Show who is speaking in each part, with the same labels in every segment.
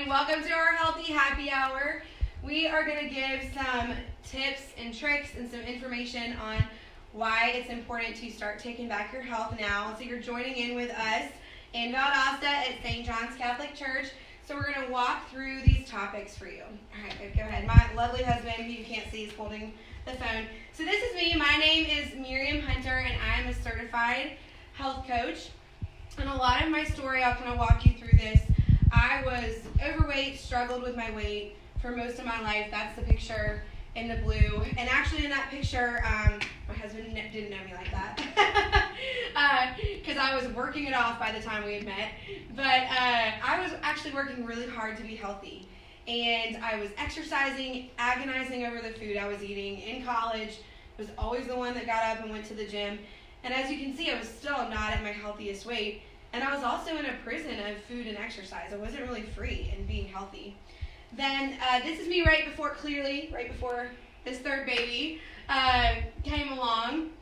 Speaker 1: Welcome to our Healthy Happy Hour. We are going to give some tips and tricks and some information on why it's important to start taking back your health now. So you're joining in with us in Valdosta at St. John's Catholic Church. So we're going to walk through these topics for you. All right, babe, go ahead. My lovely husband, who you can't see, is holding the phone. So this is me. My name is Miriam Hunter, and I'm a certified health coach. And a lot of my story, I'll kind of walk you through this. I was overweight, struggled with my weight for most of my life. That's the picture in the blue. And actually in that picture, my husband didn't know me like that because I was working it off by the time we had met. But I was actually working really hard to be healthy. And I was exercising, agonizing over the food I was eating in college. I was always the one that got up and went to the gym. And as you can see, I was still not at my healthiest weight. And I was also in a prison of food and exercise. I wasn't really free in being healthy. Then this is me right before this third baby came along,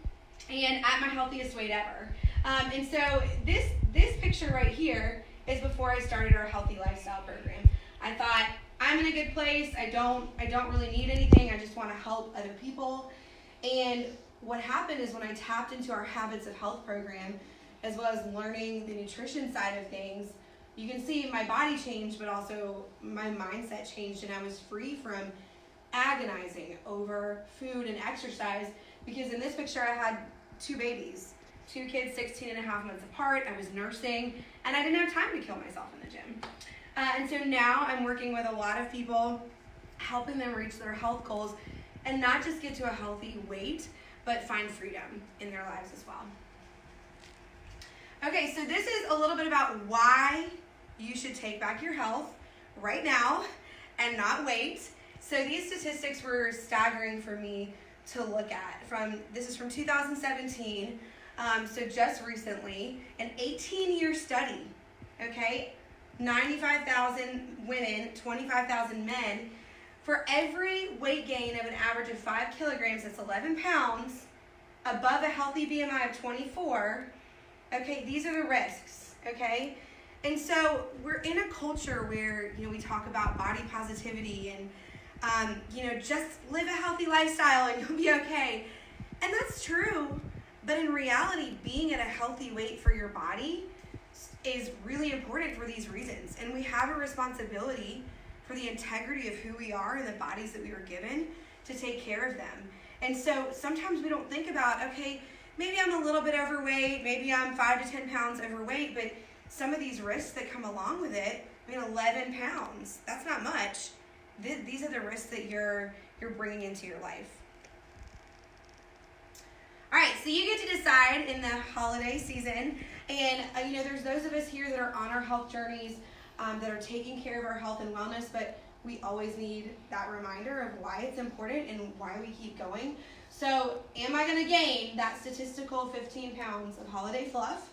Speaker 1: and at my healthiest weight ever. And so this picture right here is before I started our healthy lifestyle program. I thought, I'm in a good place. I don't really need anything. I just want to help other people. And what happened is when I tapped into our Habits of Health program, as well as learning the nutrition side of things, you can see my body changed, but also my mindset changed, and I was free from agonizing over food and exercise, because in this picture I had two babies, two kids 16 and a half months apart. I was nursing, and I didn't have time to kill myself in the gym. And so now I'm working with a lot of people, helping them reach their health goals, and not just get to a healthy weight, but find freedom in their lives as well. Okay, so this is a little bit about why you should take back your health right now and not wait. So these statistics were staggering for me to look at. This is from 2017, so just recently, an 18-year study, okay? 95,000 women, 25,000 men. For every weight gain of an average of 5 kilograms, that's 11 pounds, above a healthy BMI of 24, okay, these are the risks, okay? And so we're in a culture where, we talk about body positivity and, just live a healthy lifestyle and you'll be okay. And that's true, but in reality, being at a healthy weight for your body is really important for these reasons. And we have a responsibility for the integrity of who we are and the bodies that we were given to take care of them. And so sometimes we don't think about, okay, maybe I'm a little bit overweight, maybe I'm 5 to 10 pounds overweight, but some of these risks that come along with it, 11 pounds, that's not much. These are the risks that you're bringing into your life. All right, so you get to decide in the holiday season, and there's those of us here that are on our health journeys, that are taking care of our health and wellness, but we always need that reminder of why it's important and why we keep going. So am I going to gain that statistical 15 pounds of holiday fluff?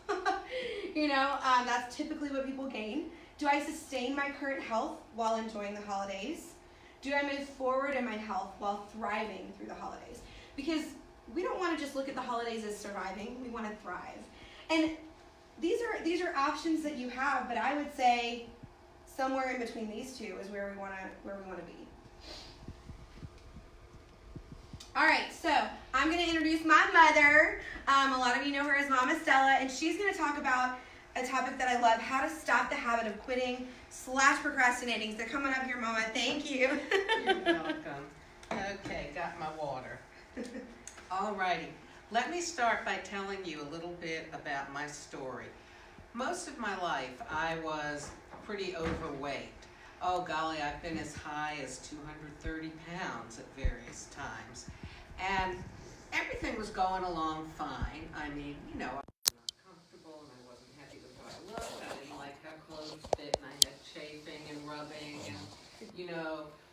Speaker 1: That's typically what people gain. Do I sustain my current health while enjoying the holidays? Do I move forward in my health while thriving through the holidays? Because we don't want to just look at the holidays as surviving. We want to thrive. And these are options that you have, but I would say somewhere in between these two is where we want to be. All right, so I'm going to introduce my mother. A lot of you know her as Mama Stella, and she's going to talk about a topic that I love, how to stop the habit of quitting / procrastinating. So come on up here, Mama. Thank you.
Speaker 2: You're welcome. Okay, got my water. All righty. Let me start by telling you a little bit about my story. Most of my life, I was pretty overweight. Oh golly, I've been as high as 230 pounds at various times. And everything was going along fine. I mean, I was not comfortable and I wasn't happy with how I looked. I didn't like how clothes fit and I had chafing and rubbing and,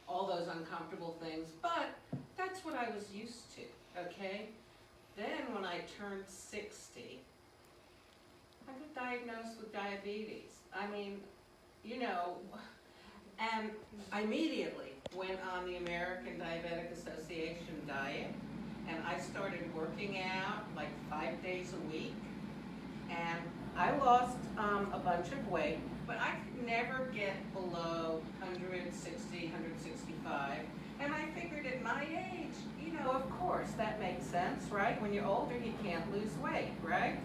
Speaker 2: all those uncomfortable things. But that's what I was used to, okay? Then when I turned 60, I got diagnosed with diabetes. And I immediately went on the American Diabetic Association diet, and I started working out like 5 days a week, and I lost a bunch of weight, but I could never get below 160, 165. And I figured at my age, of course, that makes sense, right? When you're older, you can't lose weight, right?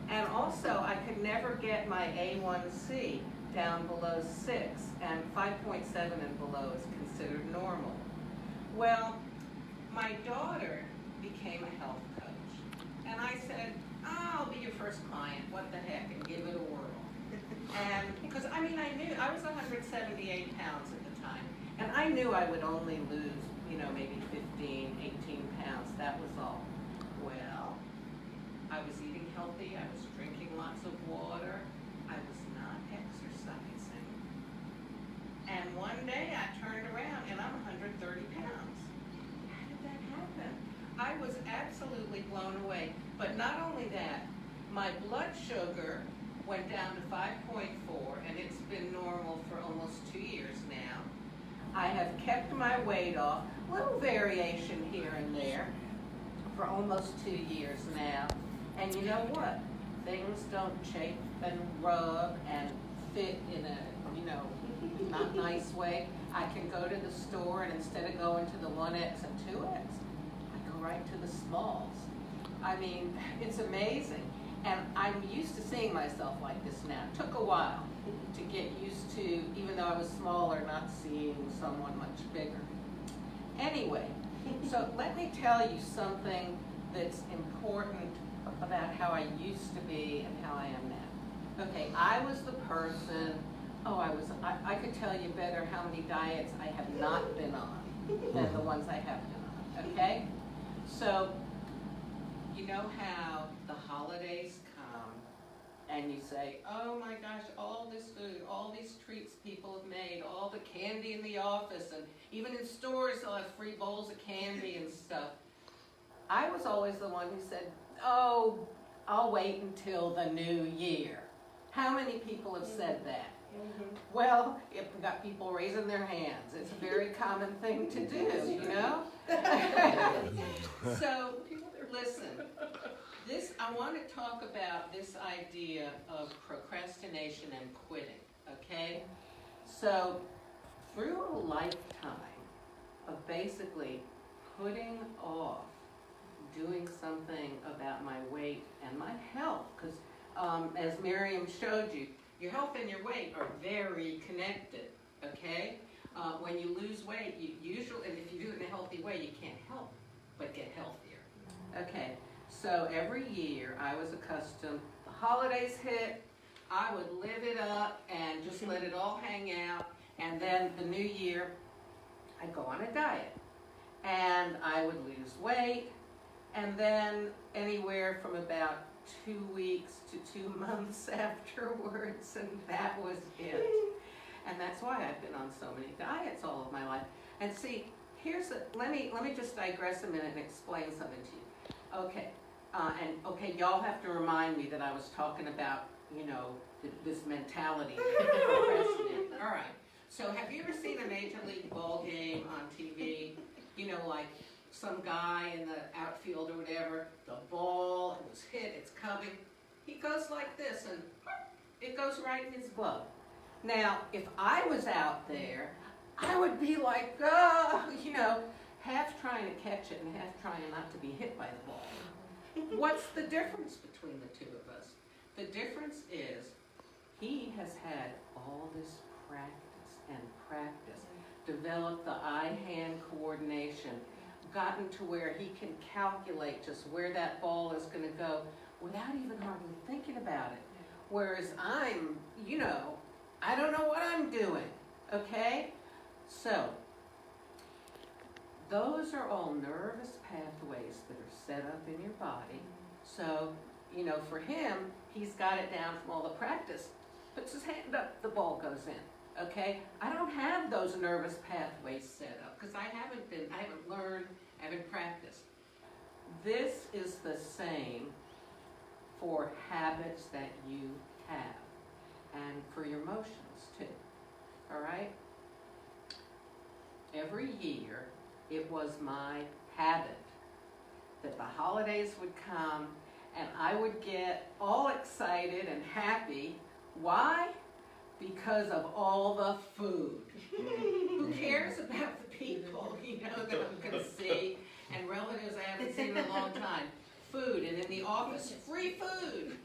Speaker 2: And also, I could never get my A1C down below 6, and 5.7 and below is considered normal. Well, my daughter became a health coach, and I said, I'll be your first client, what the heck, and give it a whirl. And because I knew I was 178 pounds at the time, and I knew I would only lose, maybe 15, 18 pounds, that was all. Well, I was eating healthy, I was drinking lots of water, I was not exercising. And one day I turned around and I'm 130 pounds. How did that happen? I was absolutely blown away. But not only that, my blood sugar went down to 5.4, and it's been normal for almost 2 years now. I have kept my weight off, little variation here and there, for almost 2 years now. And you know what? Things don't chafe and rub and fit in a, not nice way. I can go to the store, and instead of going to the 1X and 2X, I go right to the smalls. It's amazing. And I'm used to seeing myself like this now. It took a while to get used to, even though I was smaller, not seeing someone much bigger. Anyway, so let me tell you something that's important about how I used to be and how I am now. Okay, I was the person, I could tell you better how many diets I have not been on than the ones I have been on, okay? So, you know how the holidays come and you say, oh my gosh, all this food, all these treats people have made, all the candy in the office, and even in stores they'll have free bowls of candy and stuff. I was always the one who said, oh, I'll wait until the new year. How many people have said that? Mm-hmm. Well, you've got people raising their hands. It's a very common thing to do, So, listen, I want to talk about this idea of procrastination and quitting, okay? So, through a lifetime of basically putting off doing something about my weight and my health, because as Miriam showed you, your health and your weight are very connected, okay? When you lose weight, you usually, and if you do it in a healthy way, you can't help but get healthier. Okay, so every year I was accustomed, the holidays hit, I would live it up and just let it all hang out, and then the new year, I'd go on a diet, and I would lose weight, and then anywhere from about 2 weeks to 2 months afterwards, and that was it. And that's why I've been on so many diets all of my life. And see, let me just digress a minute and explain something to you. Okay, y'all have to remind me that I was talking about, this mentality. All right. So have you ever seen a Major League ball game on TV? Like some guy in the outfield or whatever, the ball, it was hit, it's coming. He goes like this, and it goes right in his glove. Now, if I was out there, I would be like, half trying to catch it and half trying not to be hit by the ball. What's the difference between the two of us? The difference is he has had all this practice, developed the eye-hand coordination, gotten to where he can calculate just where that ball is going to go without even hardly thinking about it. Whereas I'm, I don't know what I'm doing, okay? So, those are all nervous pathways that are set up in your body. So, for him, he's got it down from all the practice. Puts his hand up, the ball goes in, okay? I don't have those nervous pathways set up because I haven't learned, I haven't practiced. This is the same for habits that you have and for your emotions too, all right? Every year, it was my habit that the holidays would come and I would get all excited and happy. Why? Because of all the food. Who cares about the people, that I'm going to see, and relatives I haven't seen in a long time? Food, and in the office, free food,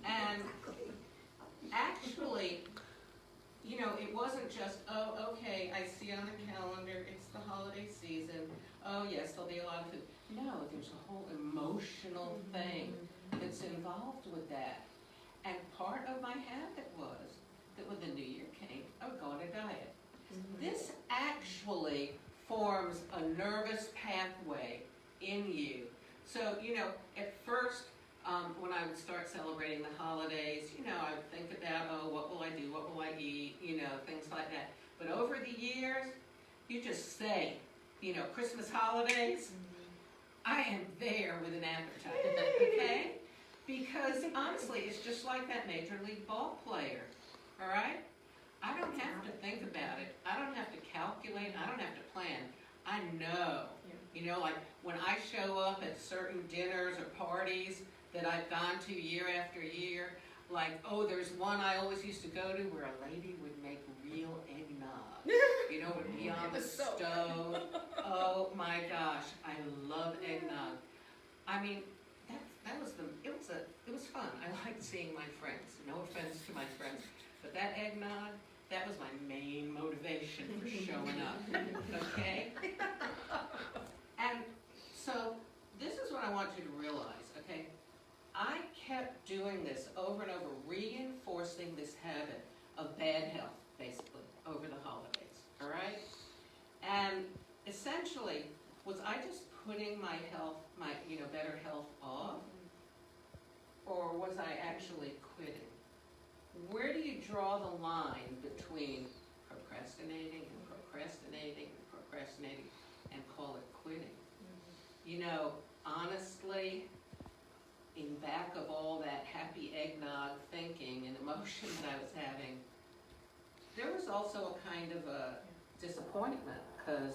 Speaker 2: And actually, it wasn't just, oh, okay, I see on the calendar, it's the holiday season. Oh, yes, there'll be a lot of food. No, there's a whole emotional thing that's involved with that. And part of my habit was that when the new year came, I would go on a diet. This actually forms a nervous pathway in you. So, at first, when I would start celebrating the holidays, I would think about, oh, what will I do? What will I eat? Things like that. But over the years, you just say, Christmas holidays, I am there with an appetite, okay? Because honestly, it's just like that Major League ball player, all right? I don't have to think about it. I don't have to calculate. I don't have to plan. I know. Like when I show up at certain dinners or parties that I've gone to year after year, like, there's one I always used to go to where a lady would make real eggnog. Would be on the stove. Oh my gosh, I love eggnog. I mean, it was fun. I liked seeing my friends. No offense to my friends, but that eggnog, that was my main motivation for showing up. Okay? And so this is what I want you to realize, okay? I kept doing this over and over, reinforcing this habit of bad health, basically, over the holidays, all right? And essentially, was I just putting my health, better health off? Or was I actually quitting? Where do you draw the line between procrastinating and procrastinating and procrastinating and call it quitting? Honestly, in back of all that happy eggnog thinking and emotion that I was having, there was also a kind of a disappointment because,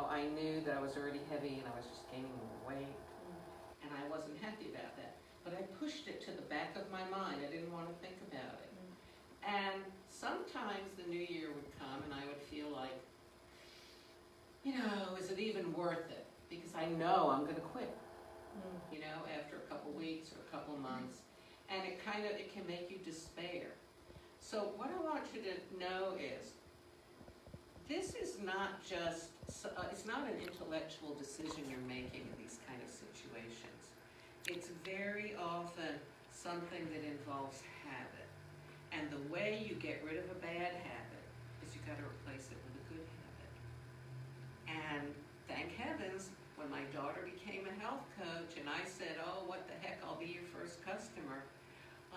Speaker 2: I knew that I was already heavy and I was just gaining more weight, and I wasn't happy about that. But I pushed it to the back of my mind. I didn't want to think about it. And sometimes the new year would come and I would feel like, is it even worth it? Because I know I'm going to quit, after a couple weeks or a couple months. And it can make you despair. So what I want you to know is, this is not just, it's not an intellectual decision you're making in these kind of situations. It's very often something that involves habit. And the way you get rid of a bad habit is you got to replace it with a good habit. And thank heavens, when my daughter became a health coach and I said, oh, what the heck, I'll be your first customer,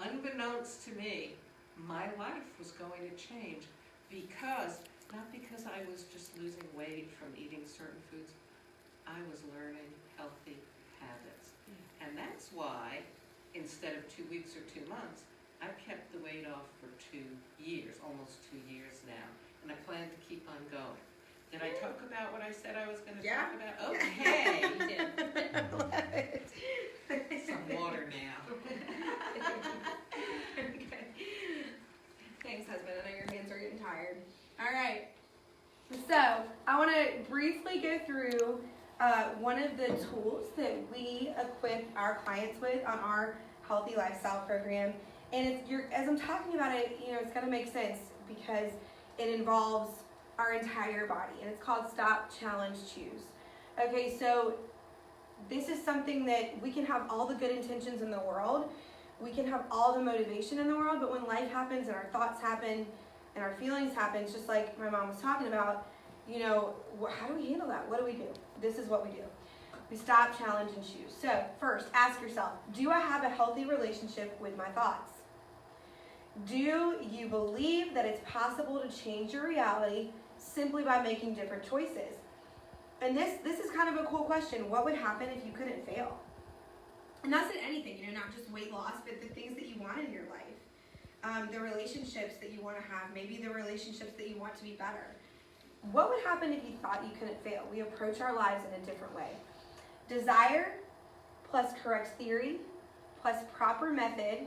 Speaker 2: unbeknownst to me, my life was going to change not because I was just losing weight from eating certain foods, I was learning healthy habits. And that's why, instead of 2 weeks or 2 months, I've kept the weight off for 2 years, almost 2 years now. And I plan to keep on going. Did I talk about what I said I was going to talk about? Okay.
Speaker 1: You did. I love it.
Speaker 2: Some water now.
Speaker 1: Okay. Thanks, husband. I know your hands are getting tired. All right. So I want to briefly go through one of the tools that we equip our clients with on our Healthy Lifestyle program. And as I'm talking about it, it's going to make sense because it involves our entire body. And it's called Stop, Challenge, Choose. Okay, so this is something that we can have all the good intentions in the world. We can have all the motivation in the world, but when life happens and our thoughts happen and our feelings happen, just like my mom was talking about, how do we handle that? What do we do? This is what we do. We stop, challenge, and choose. So first, ask yourself, do I have a healthy relationship with my thoughts? Do you believe that it's possible to change your reality simply by making different choices? And this is kind of a cool question. What would happen if you couldn't fail? And that's in anything, not just weight loss, but the things that you want in your life. The relationships that you want to have, maybe the relationships that you want to be better. What would happen if you thought you couldn't fail? We approach our lives in a different way. Desire plus correct theory plus proper method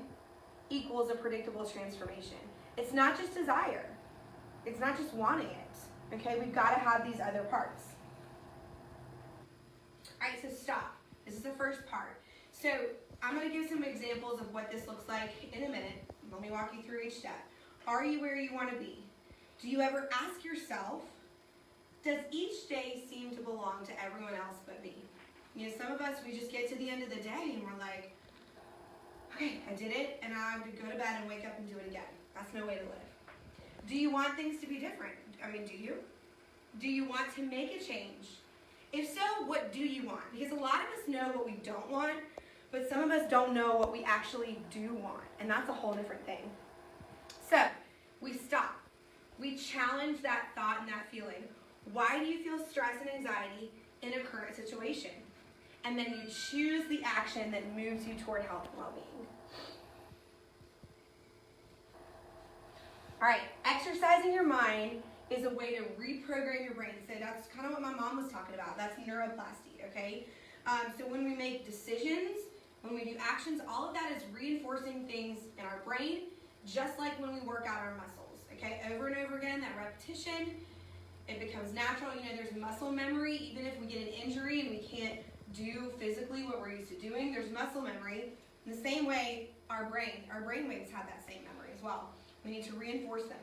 Speaker 1: equals a predictable transformation. It's not just desire. It's not just wanting it. Okay, we've got to have these other parts. All right, so stop. This is the first part. So I'm going to give some examples of what this looks like in a minute. Let me walk you through each step. Are you where you want to be? Do you ever ask yourself, does each day seem to belong to everyone else but me? You know, some of us, we just get to the end of the day and we're like, okay, I did it, and I would go to bed and wake up and do it again. That's no way to live. Do you want things to be different? I mean, do you? Do you want to make a change? If so, what do you want? Because a lot of us know what we don't want, but some of us don't know what we actually do want, and that's a whole different thing. So, we stop. We challenge that thought and that feeling. Why do you feel stress and anxiety in a current situation? And then you choose the action that moves you toward health and well-being. All right, exercising your mind is a way to reprogram your brain. So that's kind of what my mom was talking about. That's neuroplasty, okay? So when we make decisions, when we do actions, all of that is reinforcing things in our brain, just like when we work out our muscles, okay? Over and over again, that repetition, it becomes natural. You know, there's muscle memory. Even if we get an injury and we can't do physically what we're used to doing, there's muscle memory. In the same way, our brain waves have that same memory as well. We need to reinforce them.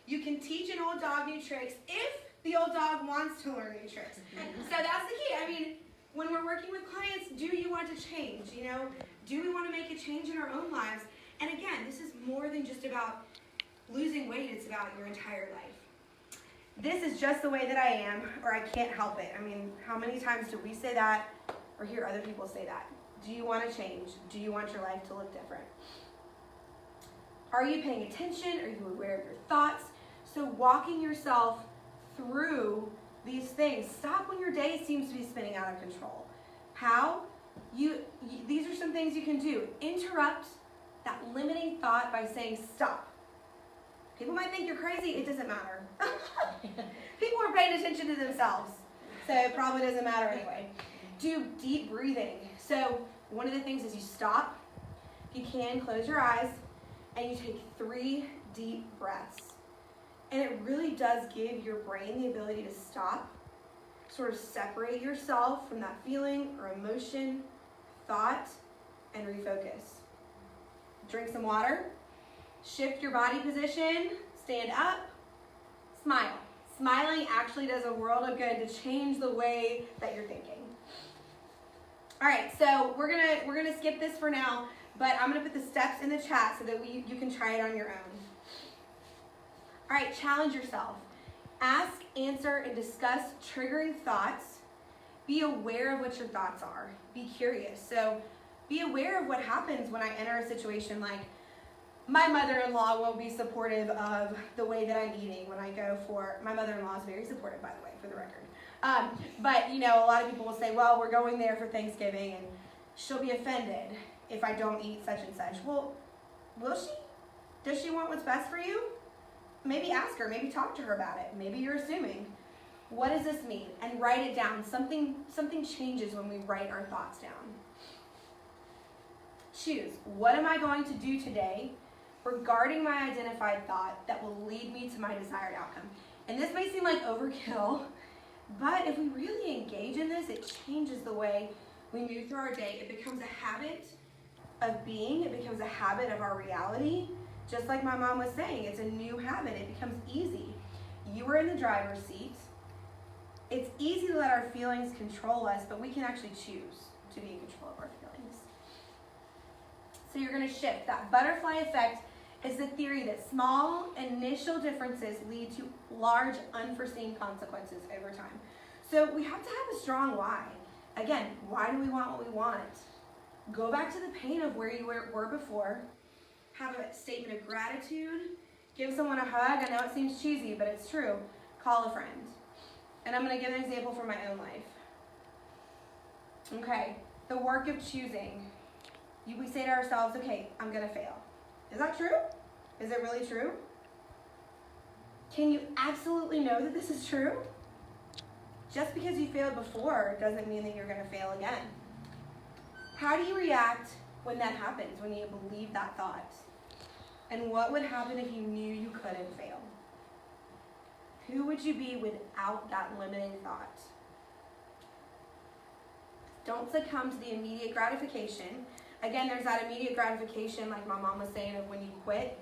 Speaker 1: You can teach an old dog new tricks if the old dog wants to learn new tricks. So that's the key. I mean, when we're working with clients, do you want to change? You know, do we want to make a change in our own lives? And again, this is more than just about losing weight. It's about your entire life. This is just the way that I am, or I can't help it. I mean, how many times do we say that or hear other people say that? Do you want to change? Do you want your life to look different? Are you paying attention? Are you aware of your thoughts? So walking yourself through these things. Stop when your day seems to be spinning out of control. How? These are some things you can do. Interrupt that limiting thought by saying stop. People might think you're crazy. It doesn't matter. People are paying attention to themselves. So it probably doesn't matter anyway. Do deep breathing. So one of the things is you stop. If you can, close your eyes. And you take 3 deep breaths. And it really does give your brain the ability to stop, sort of separate yourself from that feeling or emotion, thought, and refocus. Drink some water, shift your body position, stand up, smile. Smiling actually does a world of good to change the way that you're thinking. All right, so we're gonna skip this for now. But I'm going to put the steps in the chat so that you can try it on your own. All right, challenge yourself. Ask, answer, and discuss triggering thoughts. Be aware of what your thoughts are. Be curious. So be aware of what happens when I enter a situation like my mother-in-law won't be supportive of the way that I'm eating when I go for, my mother-in-law is very supportive, by the way, for the record. But, you know, a lot of people will say, well, we're going there for Thanksgiving, and she'll be offended if I don't eat such and such. Well, will she? Does she want what's best for you? Maybe ask her, maybe talk to her about it. Maybe you're assuming. What does this mean? And write it down. Something changes when we write our thoughts down. Choose, what am I going to do today regarding my identified thought that will lead me to my desired outcome? And this may seem like overkill, but if we really engage in this, it changes the way we move through our day. It becomes a habit of being. It becomes a habit of our reality. Just like my mom was saying, it's a new habit. It becomes easy. You are in the driver's seat. It's easy to let our feelings control us, but we can actually choose to be in control of our feelings. So you're going to shift. That butterfly effect is the theory that small initial differences lead to large unforeseen consequences over time. So we have to have a strong why. Again, why do we want what we want? Go back to the pain of where you were before. Have a statement of gratitude. Give someone a hug. I know it seems cheesy, but it's true. Call a friend. And I'm going to give an example from my own life. Okay, the work of choosing. We say to ourselves, okay, I'm going to fail. Is that true? Is it really true? Can you absolutely know that this is true? Just because you failed before doesn't mean that you're going to fail again. How do you react when that happens, when you believe that thought? And what would happen if you knew you couldn't fail? Who would you be without that limiting thought? Don't succumb to the immediate gratification. Again, there's that immediate gratification, like my mom was saying, of when you quit.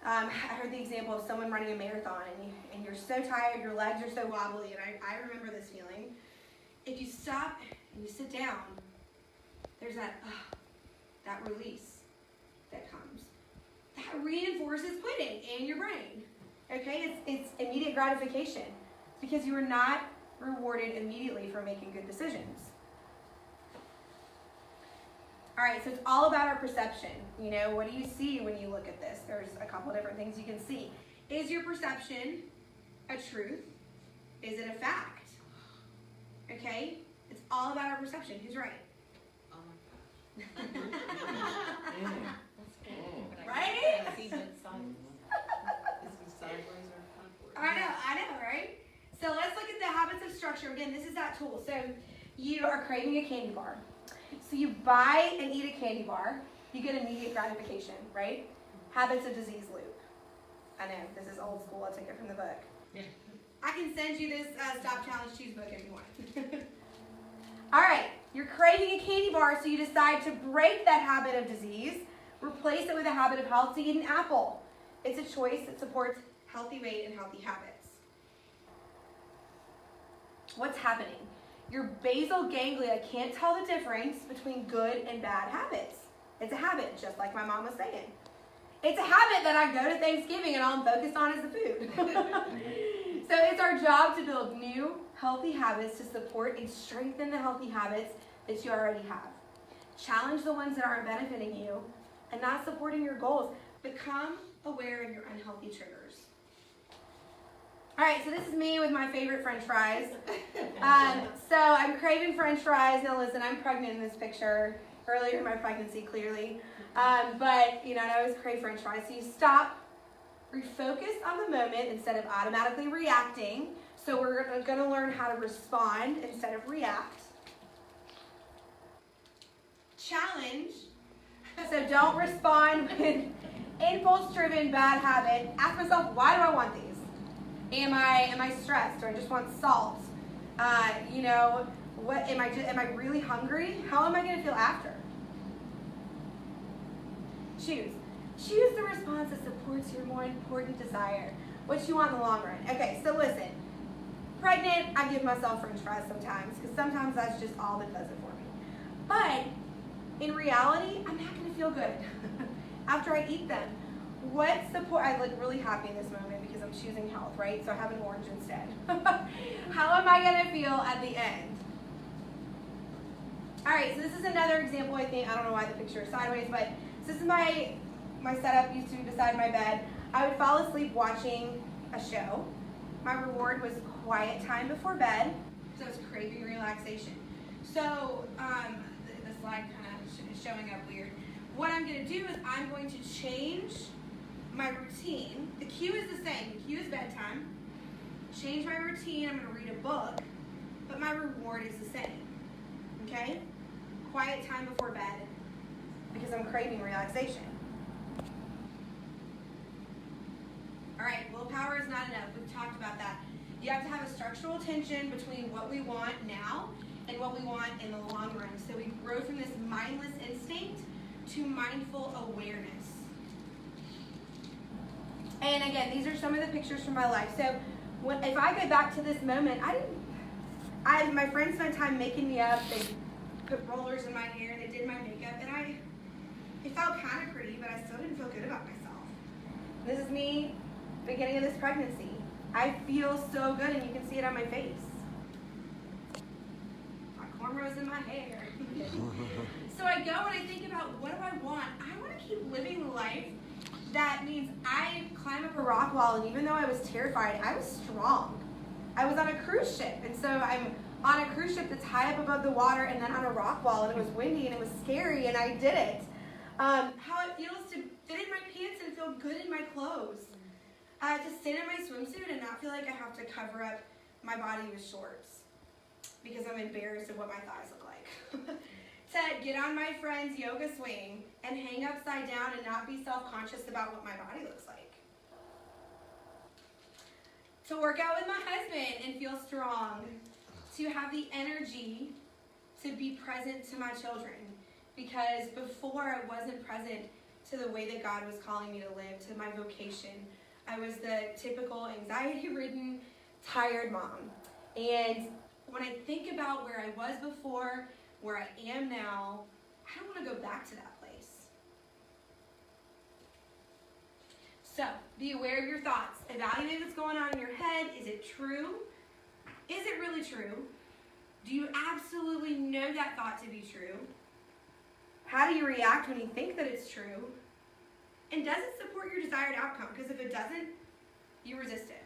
Speaker 1: I heard the example of someone running a marathon, and you're so tired, your legs are so wobbly, and I remember this feeling. If you stop and you sit down, there's that release that comes. That reinforces quitting in your brain. Okay, it's immediate gratification because you are not rewarded immediately for making good decisions. All right, so it's all about our perception. You know, what do you see when you look at this? There's a couple different things you can see. Is your perception a truth? Is it a fact? Okay, it's all about our perception. Who's right?
Speaker 2: Oh my gosh.
Speaker 1: Right?
Speaker 2: Is he sideways or upward?
Speaker 1: I know, right? So let's look at the habits of structure. Again, this is that tool. So you are craving a candy bar. So you buy and eat a candy bar. You get immediate gratification, right? Habits of disease loop. I know, this is old school. I took it from the book.
Speaker 2: Yeah.
Speaker 1: I can send you this Stop Challenge Choose book if you want. All right, you're craving a candy bar, so you decide to break that habit of disease, replace it with a habit of health to eat an apple. It's a choice that supports healthy weight and healthy habits. What's happening? Your basal ganglia can't tell the difference between good and bad habits. It's a habit, just like my mom was saying. It's a habit that I go to Thanksgiving and all I'm focused on is the food. So it's our job to build new, healthy habits to support and strengthen the healthy habits that you already have. Challenge the ones that aren't benefiting you and not supporting your goals. Become aware of your unhealthy triggers. All right, so this is me with my favorite French fries. So I'm craving French fries. Now listen, I'm pregnant in this picture, earlier in my pregnancy, clearly. But, you know, I always crave French fries. So you stop, refocus on the moment instead of automatically reacting. So we're going to learn how to respond instead of react. Challenge. So don't respond with impulse-driven bad habit. Ask myself, why do I want these? Am I stressed, or I just want salt? You know, what am I really hungry? How am I going to feel after? Choose the response that supports your more important desire, what you want in the long run. Okay, so listen. Pregnant, I give myself French fries sometimes because sometimes that's just all that does it for me. But in reality, I'm not going to feel good after I eat them. I look really happy in this moment because I'm choosing health, right? So I have an orange instead. How am I going to feel at the end? All right, so this is another example, I think. I don't know why the picture is sideways, but this is my setup used to be beside my bed. I would fall asleep watching a show. My reward was quiet time before bed, so I was craving relaxation. So the slide kind of is showing up weird. What I'm going to do is I'm going to change my routine. The cue is the same. The cue is bedtime. Change my routine. I'm going to read a book, but my reward is the same. Okay? Quiet time before bed because I'm craving relaxation. All right, willpower is not enough. We've talked about that. You have to have a structural tension between what we want now and what we want in the long run. So we grow from this mindless instinct to mindful awareness. And again, these are some of the pictures from my life. So if I go back to this moment, my friends spent time making me up. They put rollers in my hair. They did my makeup. And it felt kind of pretty, but I still didn't feel good about myself. This is me beginning of this pregnancy. I feel so good, and you can see it on my face. My cornrows in my hair. So I go and I think about, what do I want? I want to keep living the life that means I climb up a rock wall, and even though I was terrified, I was strong. I was on a cruise ship, and so I'm on a cruise ship that's high up above the water and then on a rock wall, and it was windy and it was scary, and I did it. How it feels to fit in my pants and feel good in my clothes. To stand in my swimsuit and not feel like I have to cover up my body with shorts because I'm embarrassed of what my thighs look like. to get on my friend's yoga swing and hang upside down and not be self-conscious about what my body looks like. To work out with my husband and feel strong. To have the energy to be present to my children. Because before I wasn't present to the way that God was calling me to live, to my vocation. I was the typical anxiety-ridden, tired mom. And when I think about where I was before, where I am now, I don't want to go back to that place. So, be aware of your thoughts. Evaluate what's going on in your head. Is it true? Is it really true? Do you absolutely know that thought to be true? How do you react when you think that it's true? And does it support your desired outcome? Because if it doesn't, you resist it.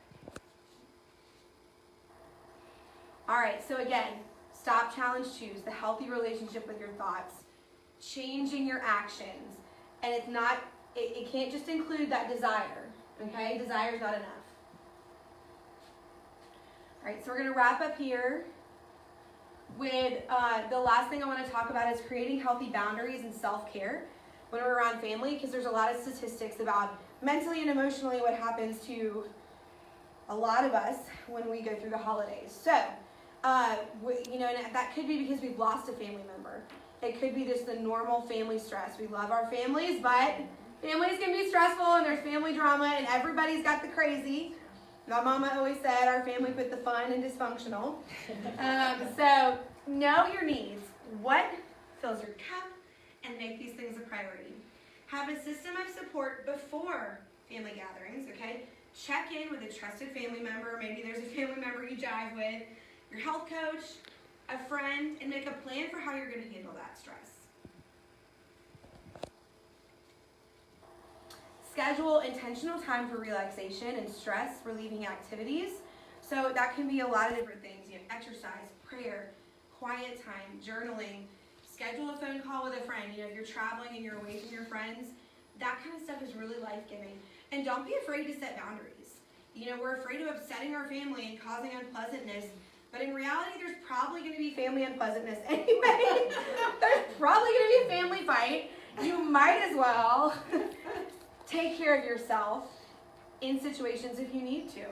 Speaker 1: All right, so again, stop, challenge, choose. The healthy relationship with your thoughts. Changing your actions. And it's not, it can't just include that desire. Okay? Desire is not enough. All right, so we're going to wrap up here with the last thing I want to talk about is creating healthy boundaries and self-care when we're around family, because there's a lot of statistics about mentally and emotionally what happens to a lot of us when we go through the holidays. So, and that could be because we've lost a family member. It could be just the normal family stress. We love our families, but families can be stressful and there's family drama and everybody's got the crazy. My mama always said our family put the fun in dysfunctional. So know your needs. What fills your cup and make these things a priority. Have a system of support before family gatherings, okay? Check in with a trusted family member. Maybe there's a family member you jive with, your health coach, a friend, and make a plan for how you're going to handle that stress. Schedule intentional time for relaxation and stress relieving activities. So that can be a lot of different things. You know, exercise, prayer, quiet time, journaling. Schedule a phone call with a friend. You know, if you're traveling and you're away from your friends, that kind of stuff is really life-giving. And don't be afraid to set boundaries. You know, we're afraid of upsetting our family and causing unpleasantness, but in reality, there's probably going to be family unpleasantness anyway. There's probably going to be a family fight. You might as well take care of yourself in situations if you need to.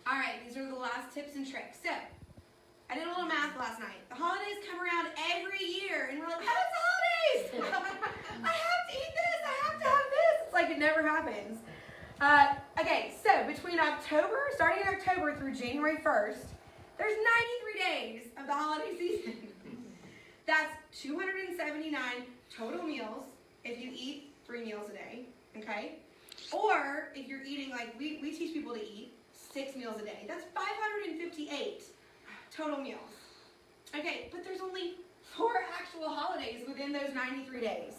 Speaker 1: All right, these are the last tips and tricks. So, I did a little math last night. The holidays come around every year, and we're like, oh, it's the holidays! I have to eat this, I have to have this. It's like it never happens. Okay, so starting in October through January 1st, there's 93 days of the holiday season. That's 279 total meals if you eat 3 meals a day, okay? Or if you're eating, like we teach people to eat 6 meals a day. That's 558 total meals. Okay, but there's only 4 actual holidays within those 93 days.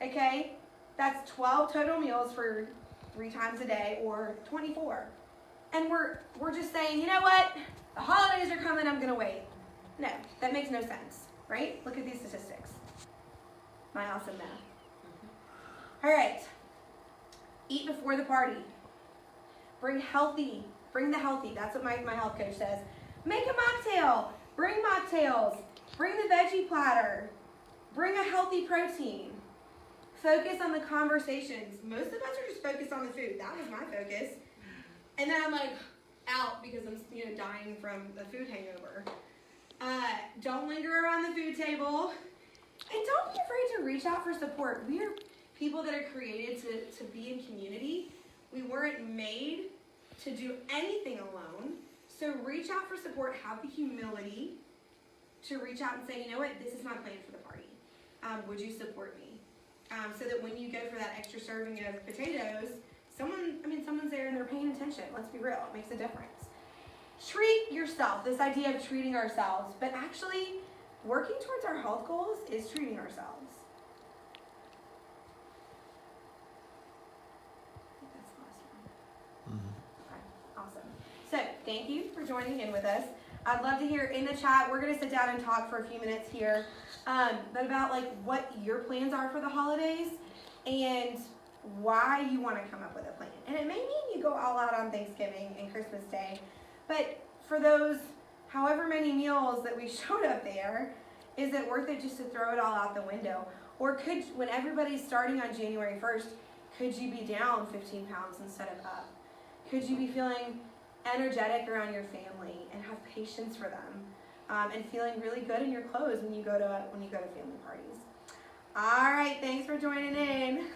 Speaker 1: Okay? That's 12 total meals for 3 times a day, or 24. And we're just saying, you know what? The holidays are coming, I'm gonna wait. No, that makes no sense, right? Look at these statistics. My awesome math. All right. Eat before the party. Bring the healthy. That's what my health coach says. Make a mocktail. Bring mocktails. Bring the veggie platter. Bring a healthy protein. Focus on the conversations. Most of us are just focused on the food. That was my focus. And then I'm like out because I'm dying from the food hangover. Don't linger around the food table. And don't be afraid to reach out for support. We are people that are created to be in community. We weren't made to do anything alone. So reach out for support. Have the humility to reach out and say, you know what, this is my plan for the party. Would you support me? So that when you go for that extra serving of potatoes, someone's there and they're paying attention. Let's be real. It makes a difference. Treat yourself. This idea of treating ourselves, but actually working towards our health goals is treating ourselves. I think that's the last one. Okay, awesome. So thank you for joining in with us. I'd love to hear in the chat. We're going to sit down and talk for a few minutes here, but about like what your plans are for the holidays and why you want to come up with a plan. And it may mean you go all out on Thanksgiving and Christmas Day, but for those however many meals that we showed up there, is it worth it just to throw it all out the window? Or when everybody's starting on January 1st, could you be down 15 pounds instead of up? Could you be feeling energetic around your family and have patience for them, and feeling really good in your clothes when you go to family parties? All right, thanks for joining in.